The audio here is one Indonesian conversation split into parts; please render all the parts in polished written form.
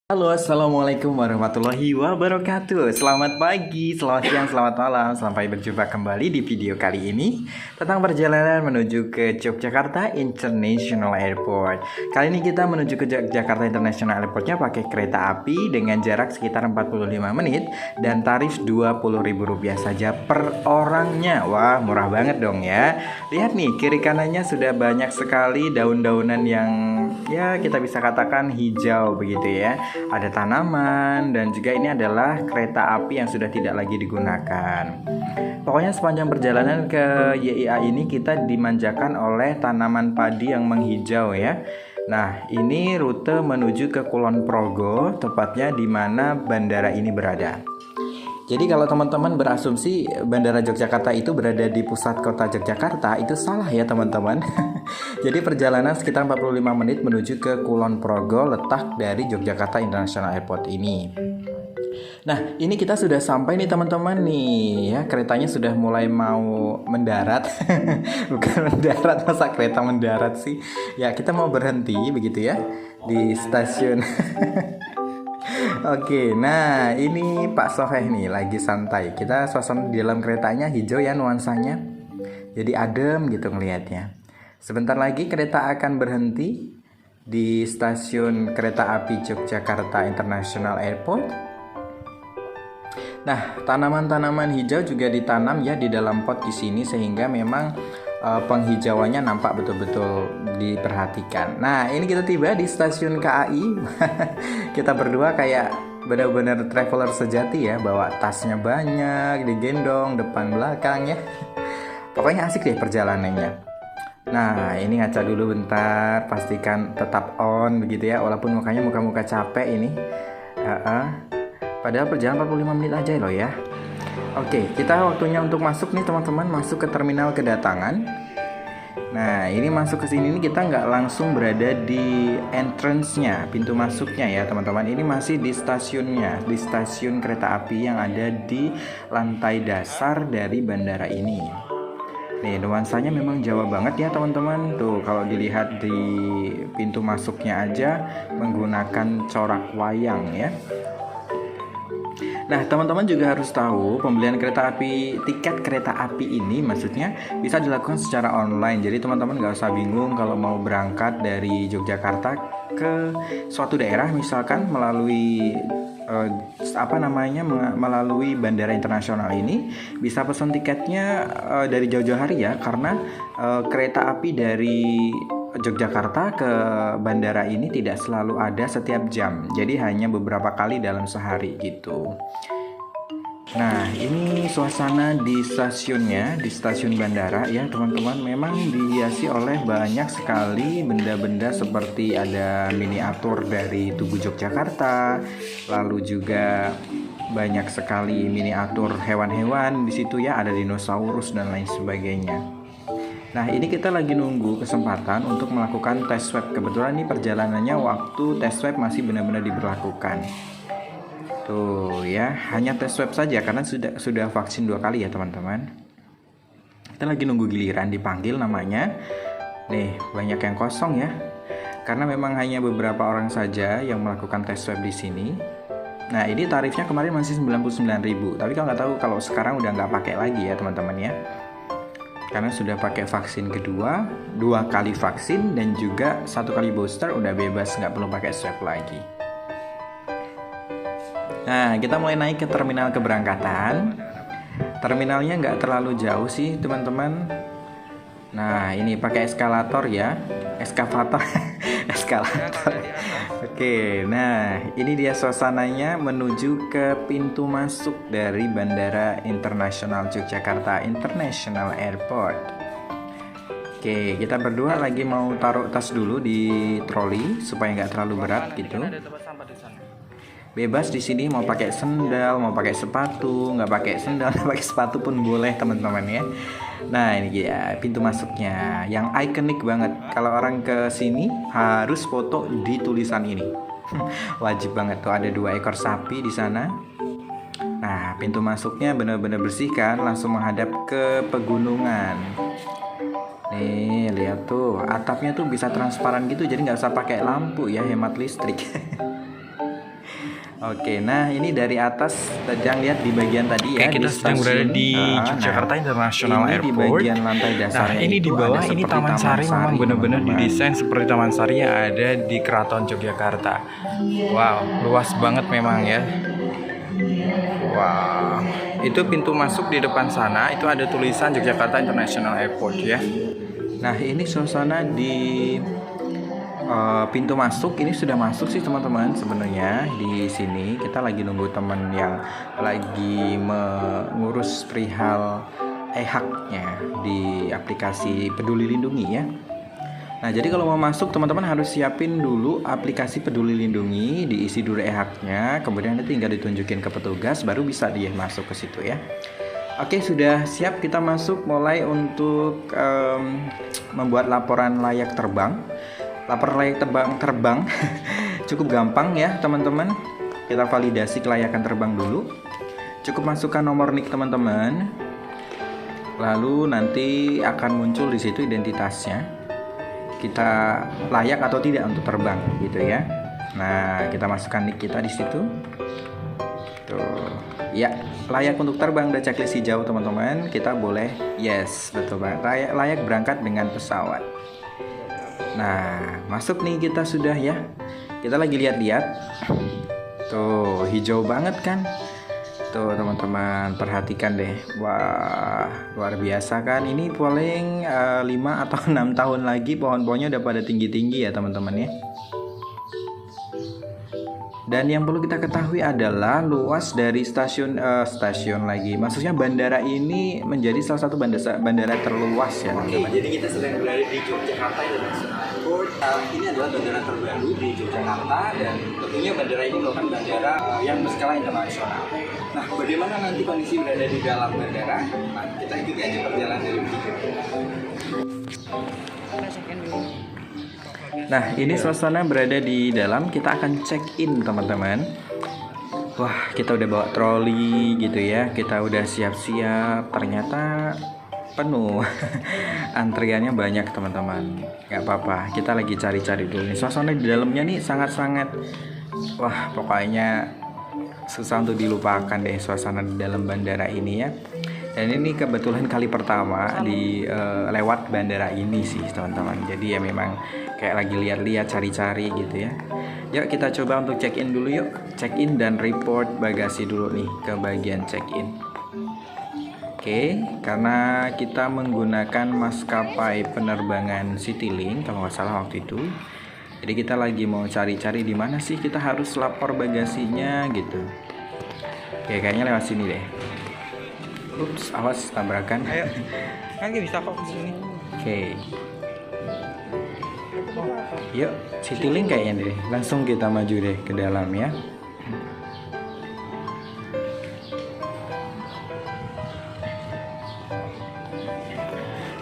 Halo, assalamualaikum warahmatullahi wabarakatuh. Selamat pagi, selamat siang, selamat malam. Sampai berjumpa kembali di video kali ini tentang perjalanan menuju ke Yogyakarta International Airport. Kali ini kita menuju ke Yogyakarta International Airportnya pakai kereta api dengan jarak sekitar 45 menit dan tarif Rp20.000 saja per orangnya. Wah, murah banget dong ya. Lihat nih, kiri kanannya sudah banyak sekali daun-daunan yang ya kita bisa katakan hijau begitu ya. Ada tanaman dan juga ini adalah kereta api yang sudah tidak lagi digunakan. Pokoknya sepanjang perjalanan ke YIA ini kita dimanjakan oleh tanaman padi yang menghijau ya. Nah, ini rute menuju ke Kulon Progo, tepatnya di mana bandara ini berada. Jadi kalau teman-teman berasumsi Bandara Yogyakarta itu berada di pusat kota Yogyakarta, itu salah ya teman-teman. Jadi perjalanan sekitar 45 menit menuju ke Kulon Progo, letak dari Yogyakarta International Airport ini. Nah, ini kita sudah sampai nih teman-teman nih ya, keretanya sudah mulai mau mendarat. Bukan mendarat, masa kereta mendarat sih? Ya, kita mau berhenti begitu ya di stasiun. Oke, nah ini Pak Sofeh nih lagi santai. Kita suasana di dalam keretanya hijau ya nuansanya. Jadi adem gitu ngelihatnya. Sebentar lagi kereta akan berhenti di stasiun kereta api Yogyakarta International Airport. Nah, tanaman-tanaman hijau juga ditanam ya di dalam pot di sini sehingga memang penghijauannya nampak betul-betul diperhatikan. Nah, ini kita tiba di stasiun KAI. Kita berdua kayak benar-benar traveler sejati ya, bawa tasnya banyak, digendong depan belakang ya. Pokoknya asik deh perjalanannya. Nah, ini ngaca dulu bentar, pastikan tetap on begitu ya, walaupun mukanya muka-muka capek ini. Padahal perjalanan 45 menit aja loh ya. Oke, kita waktunya untuk masuk nih teman-teman, masuk ke terminal kedatangan. Nah, ini masuk ke sini nih kita nggak langsung berada di entrance-nya, pintu masuknya ya teman-teman. Ini masih di stasiunnya, di stasiun kereta api yang ada di lantai dasar dari bandara ini. Nih, nuansanya memang Jawa banget ya teman-teman. Tuh, kalau dilihat di pintu masuknya aja menggunakan corak wayang ya. Nah, teman-teman juga harus tahu pembelian tiket kereta api ini maksudnya bisa dilakukan secara online. Jadi teman-teman nggak usah bingung kalau mau berangkat dari Yogyakarta ke suatu daerah misalkan melalui melalui bandara internasional ini bisa pesan tiketnya dari jauh-jauh hari ya, karena kereta api dari Yogyakarta ke bandara ini tidak selalu ada setiap jam, jadi hanya beberapa kali dalam sehari gitu. Nah, ini suasana di stasiunnya, di stasiun bandara ya teman-teman. Memang dihiasi oleh banyak sekali benda-benda seperti ada miniatur dari tugu Yogyakarta, lalu juga banyak sekali miniatur hewan-hewan di situ ya, ada dinosaurus dan lain sebagainya. Nah, ini kita lagi nunggu kesempatan untuk melakukan tes swab. Kebetulan ini perjalanannya waktu tes swab masih benar-benar diberlakukan. Tuh ya, hanya tes swab saja karena sudah vaksin 2 kali ya teman-teman. Kita lagi nunggu giliran dipanggil namanya. Nih, banyak yang kosong ya. Karena memang hanya beberapa orang saja yang melakukan tes swab di sini. Nah, ini tarifnya kemarin masih 99.000. Tapi kalau nggak tahu kalau sekarang udah nggak pakai lagi ya teman-teman ya. Karena sudah pakai vaksin kedua, 2 kali vaksin dan juga 1 kali booster udah bebas, nggak perlu pakai swab lagi. Nah, kita mulai naik ke terminal keberangkatan. Terminalnya nggak terlalu jauh sih teman-teman. Nah, ini pakai eskalator ya, eskavator, eskalator. Oke, nah ini dia suasananya menuju ke pintu masuk dari Bandara Internasional Yogyakarta International Airport. Oke, kita berdua lagi mau taruh tas dulu di troli supaya nggak terlalu berat gitu. Bebas di sini mau pakai sendal, mau pakai sepatu, nggak pakai sendal, nggak pakai sepatu pun boleh teman-teman ya. Nah, ini dia pintu masuknya yang ikonik banget. Kalau orang ke sini harus foto di tulisan ini. Wajib banget tuh, ada 2 ekor sapi di sana. Nah, pintu masuknya benar-benar bersih kan, langsung menghadap ke pegunungan. Nih, lihat tuh, atapnya tuh bisa transparan gitu, jadi nggak usah pakai lampu ya, hemat listrik. Oke, nah ini dari atas Tajang lihat di bagian tadi ya. Oke, kita di sedang berada stasiun. di Yogyakarta International ini Airport. Di bagian lantai dasarnya nah, ini itu di bawah ada ini seperti Taman Sari, memang benar-benar teman-teman. didesain seperti Taman Sari yang ada di Keraton Yogyakarta. Wow, luas banget memang ya. Wow, itu pintu masuk di depan sana itu ada tulisan Yogyakarta International Airport ya. Nah, ini suasana di pintu masuk. Ini sudah masuk sih teman-teman. Sebenarnya di sini kita lagi nunggu teman yang lagi mengurus perihal e-haknya di aplikasi Peduli Lindungi ya. Nah, jadi kalau mau masuk teman-teman harus siapin dulu aplikasi Peduli Lindungi, diisi dulu e-haknya, kemudian nanti tinggal ditunjukin ke petugas baru bisa dia masuk ke situ ya. Oke, sudah siap, kita masuk mulai untuk membuat laporan layak terbang. Laporan layak terbang cukup gampang ya teman-teman. Kita validasi kelayakan terbang dulu. Cukup masukkan nomor NIK teman-teman. Lalu nanti akan muncul di situ identitasnya. Kita layak atau tidak untuk terbang gitu ya. Nah, kita masukkan NIK kita di situ. Tuh. Ya, layak untuk terbang, udah checklist hijau teman-teman. Kita boleh yes, betul banget. Layak berangkat dengan pesawat. Nah, masuk nih kita sudah ya. Kita lagi lihat-lihat. Tuh, hijau banget kan? Tuh teman-teman, perhatikan deh. Wah, luar biasa kan? Ini paling 5 atau 6 tahun lagi pohon-pohonnya udah pada tinggi-tinggi ya teman-teman ya. Dan yang perlu kita ketahui adalah luas dari stasiun lagi. Maksudnya bandara ini menjadi salah satu bandara terluas ya teman-teman. Jadi kita sedang berada di Yogyakarta International Airport. Ini adalah bandara terbaru di Yogyakarta dan tentunya bandara ini merupakan bandara yang berskala internasional. Nah, bagaimana nanti kondisi berada di dalam bandara? Nah, kita ikuti aja perjalanan dari video. Nah, ini suasana berada di dalam. Kita akan check-in teman-teman. Wah, kita udah bawa troli gitu ya. Kita udah siap-siap. Ternyata penuh. Antriannya banyak teman-teman. Gak apa-apa, kita lagi cari-cari dulu nih. Suasana di dalamnya nih sangat-sangat, wah pokoknya susah untuk dilupakan deh suasana di dalam bandara ini ya. Dan ini kebetulan kali pertama di lewat bandara ini sih teman-teman. Jadi ya memang kayak lagi lihat-lihat, cari-cari gitu ya. Yuk kita coba untuk check-in dulu yuk. Check-in dan report bagasi dulu nih ke bagian check-in. Oke, karena kita menggunakan maskapai penerbangan Citylink kalau nggak salah waktu itu. Jadi kita lagi mau cari-cari di mana sih kita harus lapor bagasinya gitu. Oke, kayaknya lewat sini deh. Ups, awas tabrakan. Ayo, kan bisa kok sini. Oke. Yuk, Citylink kayaknya deh. Langsung kita maju deh ke dalam ya.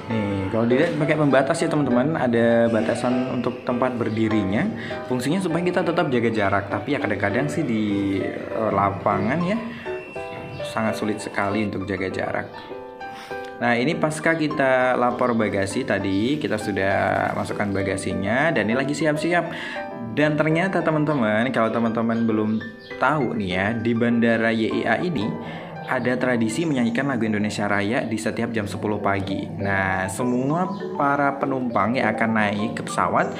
Nih, kalau dilihat pakai pembatas ya teman-teman, ada batasan untuk tempat berdirinya. Fungsinya supaya kita tetap jaga jarak. Tapi ya kadang-kadang sih di lapangan ya sangat sulit sekali untuk jaga jarak. Nah, ini pasca kita lapor bagasi tadi, kita sudah masukkan bagasinya dan ini lagi siap-siap. Dan ternyata teman-teman, kalau teman-teman belum tahu nih ya, di Bandara YIA ini ada tradisi menyanyikan lagu Indonesia Raya di setiap jam 10 pagi. Nah, semua para penumpang yang akan naik ke pesawat,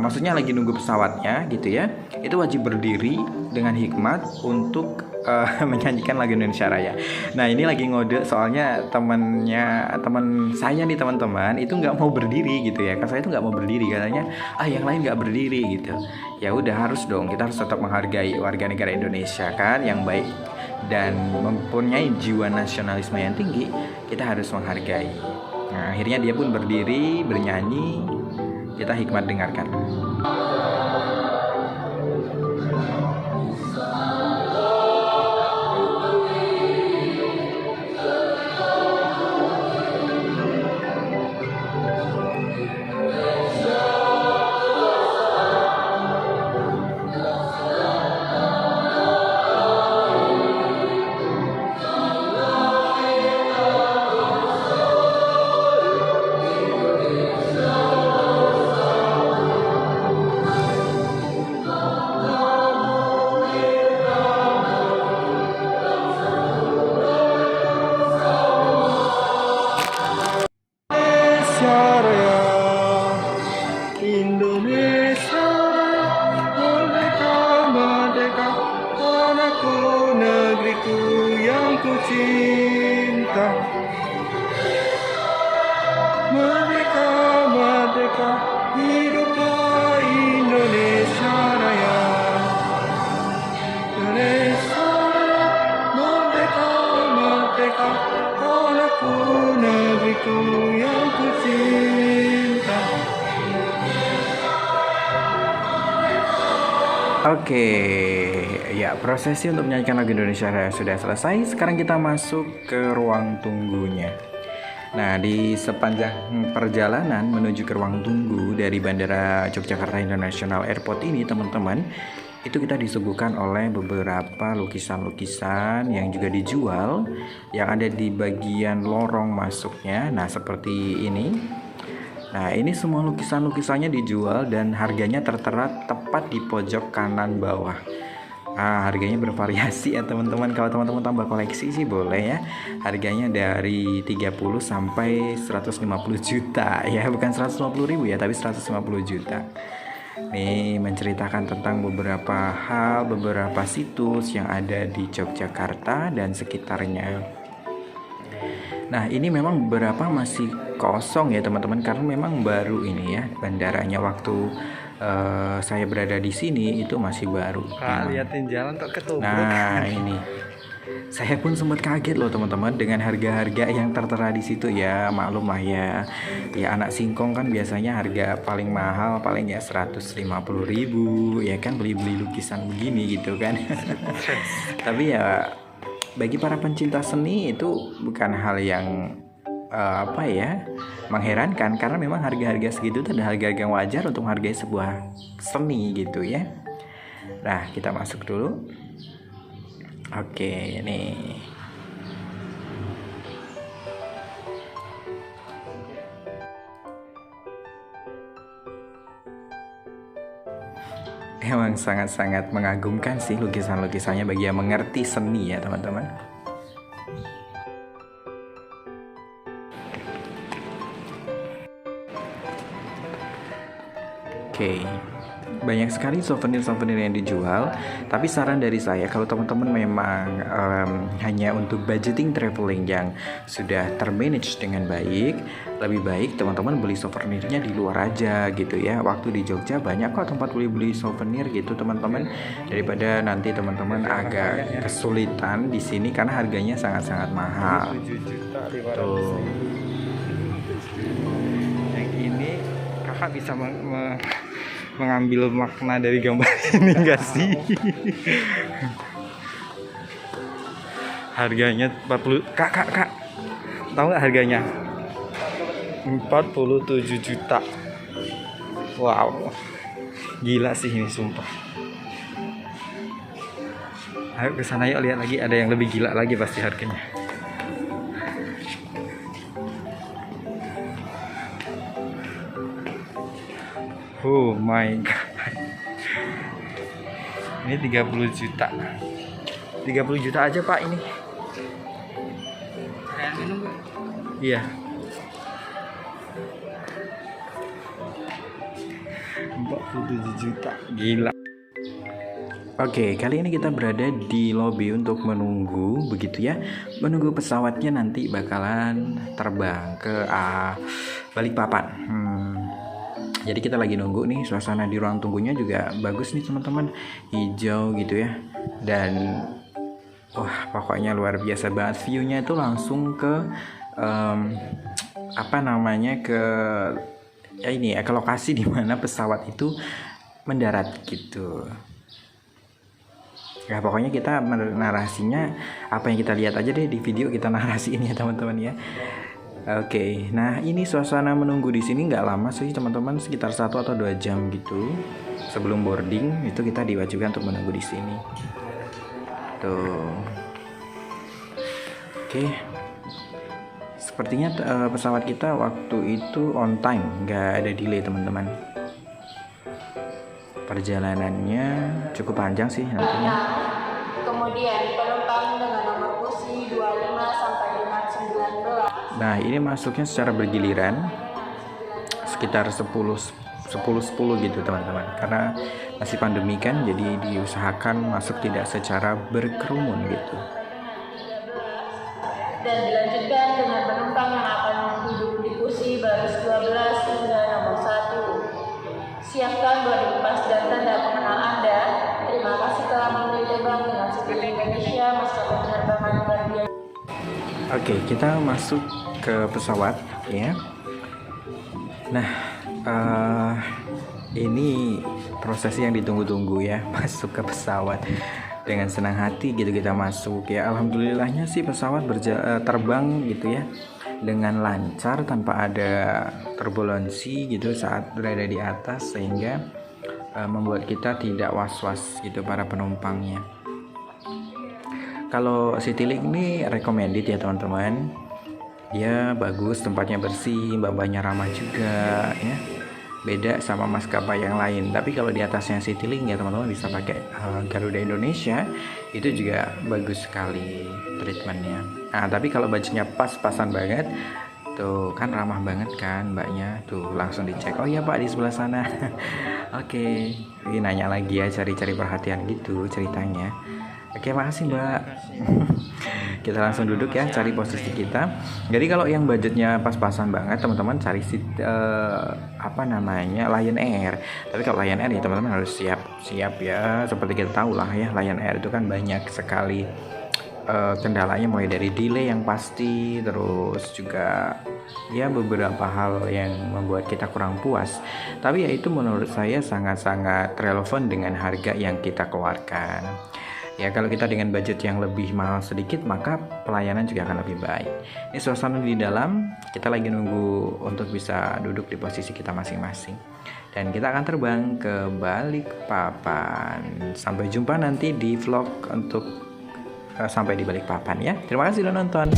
maksudnya lagi nunggu pesawatnya gitu ya, itu wajib berdiri dengan hikmat untuk menyanyikan lagu Indonesia Raya. Nah, ini lagi ngode soalnya teman saya nih teman-teman itu nggak mau berdiri gitu ya. Kan saya itu nggak mau berdiri katanya, yang lain nggak berdiri gitu. Ya udah harus dong, kita harus tetap menghargai warga negara Indonesia kan yang baik dan mempunyai jiwa nasionalisme yang tinggi. Kita harus menghargai. Nah, akhirnya dia pun berdiri bernyanyi. Kita hikmat dengarkan. negeriku yang ku cinta. Merdeka, merdeka, hiduplah Indonesia Raya. Indonesia, merdeka, merdeka, tanahku, negeriku yang ku cinta. Oke, ya prosesi untuk menyanyikan lagu Indonesia Raya sudah selesai. Sekarang kita masuk ke ruang tunggunya. Nah, di sepanjang perjalanan menuju ke ruang tunggu dari Bandara Yogyakarta International Airport ini, teman-teman, itu kita disuguhkan oleh beberapa lukisan-lukisan yang juga dijual yang ada di bagian lorong masuknya. Nah, seperti ini. Nah, ini semua lukisan-lukisannya dijual dan harganya tertera tepat di pojok kanan bawah. Harganya bervariasi ya teman-teman. Kalau teman-teman tambah koleksi sih boleh ya. Harganya dari 30 sampai 150 juta ya, bukan 150 ribu ya, tapi 150 juta. Ini menceritakan tentang beberapa hal, beberapa situs yang ada di Yogyakarta dan sekitarnya. Nah, ini memang beberapa masih kosong ya teman-teman, karena memang baru ini ya bandaranya. Waktu saya berada di sini itu masih baru. Liatin jalan kok ketoprak. Nah, ini saya pun sempat kaget loh teman-teman dengan harga-harga yang tertera di situ ya. Maklum lah ya. Ya anak singkong kan biasanya harga paling mahal paling ya 150 ribu ya kan, beli-beli lukisan begini gitu kan. Tapi ya bagi para pencinta seni itu bukan hal yang mengherankan, karena memang harga-harga segitu itu adalah harga-harga yang wajar untuk menghargai sebuah seni gitu ya. Nah, kita masuk dulu. Oke, nih. Emang sangat-sangat mengagumkan sih lukisan-lukisannya bagi yang mengerti seni ya teman-teman. Oke, banyak sekali souvenir-souvenir yang dijual. Tapi saran dari saya, kalau teman-teman memang hanya untuk budgeting traveling yang sudah termanage dengan baik, lebih baik teman-teman beli souvenirnya di luar aja gitu ya. Waktu di Jogja banyak kok tempat beli souvenir gitu teman-teman, daripada nanti teman-teman agak kesulitan di sini karena harganya sangat-sangat mahal. Tuh. Yang ini kakak bisa mengambil makna dari gambar ini enggak sih? Harganya 40. Kak. Tahu nggak harganya? 47 juta. Wow. Gila sih ini sumpah. Ayo ke sana yuk, lihat lagi ada yang lebih gila lagi pasti harganya. Oh my god. Ini 30 juta. 30 juta aja Pak ini. Iya. 47 juta. Gila. Oke, kali ini kita berada di lobi untuk menunggu begitu ya. Menunggu pesawatnya nanti bakalan terbang ke Balikpapan. Jadi kita lagi nunggu nih, suasana di ruang tunggunya juga bagus nih teman-teman, hijau gitu ya. Dan wah pokoknya luar biasa banget, view-nya itu langsung ke ke lokasi di mana pesawat itu mendarat gitu. Ya pokoknya kita narasinya apa yang kita lihat aja deh di video, kita narasiin ya teman-teman ya. Oke, nah ini suasana menunggu di sini nggak lama sih teman-teman, sekitar 1 atau 2 jam gitu sebelum boarding itu kita diwajibkan untuk menunggu di sini. Tuh, oke, sepertinya pesawat kita waktu itu on time, nggak ada delay teman-teman. Perjalanannya cukup panjang sih nantinya. Kemudian penumpang dengan nomor kursi 25 sampai dengan 19. Nah, ini masuknya secara bergiliran sekitar 10 gitu teman-teman. Karena masih pandemi kan, jadi diusahakan masuk tidak secara berkerumun gitu. dan dilanjutkan dengan penumpang yang akan duduk di kursi baris 12 hingga nomor 1. Siapkan boarding pass dan tanda pengenal Anda. Terima kasih telah memilih terbang dengan Citylink Indonesia, maskapai penerbangan berbiaya. Oke, kita masuk ke pesawat ya. Nah, ini prosesi yang ditunggu-tunggu ya, masuk ke pesawat. Dengan senang hati gitu kita masuk ya. Alhamdulillahnya sih pesawat terbang gitu ya dengan lancar tanpa ada turbulensi gitu saat berada di atas, sehingga membuat kita tidak was-was gitu para penumpangnya. Kalau Citylink ini recommended ya teman-teman. Dia bagus, tempatnya bersih, mbak-mbaknya ramah juga ya. Beda sama maskapai yang lain. Tapi kalau di atasnya Citylink ya teman-teman bisa pakai Garuda Indonesia, itu juga bagus sekali treatmentnya. Nah tapi kalau budgetnya pas-pasan banget, tuh kan ramah banget kan mbaknya, tuh langsung dicek, oh iya pak di sebelah sana. Oke, ini nanya lagi ya, cari-cari perhatian gitu ceritanya. Oke, makasih mbak. Kita langsung duduk ya, cari posisi kita. Jadi kalau yang budgetnya pas-pasan banget teman-teman cari Lion Air. Tapi kalau Lion Air ya teman-teman harus siap ya. Seperti kita tahu lah ya, Lion Air itu kan banyak sekali kendalanya, mulai dari delay yang pasti, terus juga ya beberapa hal yang membuat kita kurang puas. Tapi ya itu menurut saya sangat-sangat relevan dengan harga yang kita keluarkan. Ya kalau kita dengan budget yang lebih mahal sedikit, maka pelayanan juga akan lebih baik. Ini suasana di dalam, kita lagi nunggu untuk bisa duduk di posisi kita masing-masing. Dan kita akan terbang ke Balikpapan. Sampai jumpa nanti di vlog untuk sampai di Balikpapan ya. Terima kasih sudah nonton.